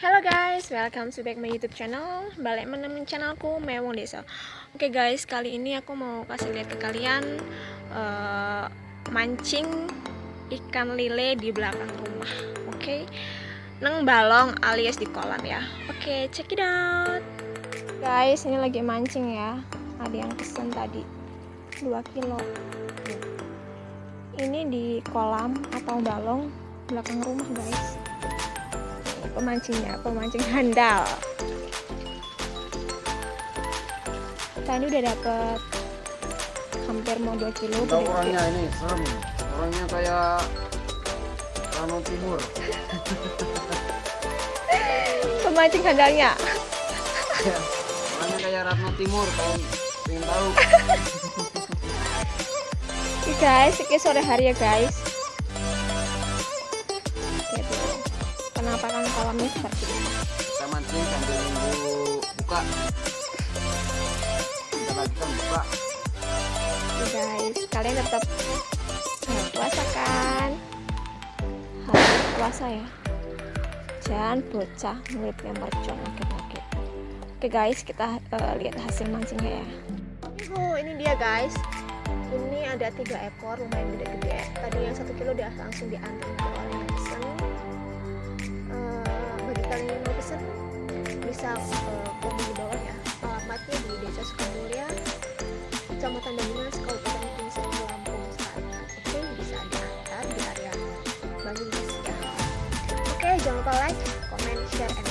Hello guys, welcome to back my YouTube channel. Balik menemukan channelku Mewong Desa. Oke guys, kali ini aku mau kasih lihat ke kalian mancing ikan lele di belakang rumah. Oke, neng balong alias di kolam ya. Oke, check it out. Guys, ini lagi mancing ya. Ada yang pesen tadi 2 kilo. Ini di kolam atau balong belakang rumah guys. Pemancing handal. Kita ini udah dapet hampir mau 2 kilo. Orangnya ini serem, orangnya kayak Rano Timur. Pemancing handalnya. Ya, orangnya kayak Rano Timur, kalau pengen tahu. Oke guys, ini sore hari ya guys. Penampakan kolamnya seperti ini. Kita mancing sambil nunggu buka. Kita lagi kan buka. Oke guys, kalian tetap puasa kan? Harus puasa ya. Jangan bocah mulutnya mercon. Oke guys, kita lihat hasil mancingnya ya. Ini dia guys. Ini ada 3 ekor, lumayan gede-gede. Tadi yang 1 kilo dia langsung diambil ke orang yang pesen. Bagi kalian yang mau pesen bisa komen di bawah ya. Alamatnya di Desa Sukamulya, Kecamatan Damungan, Kabupaten Kuningan, Lampung Selatan. Oke, bisa diantar di area Banyumas ya. Oke, jangan lupa like, comment, share, and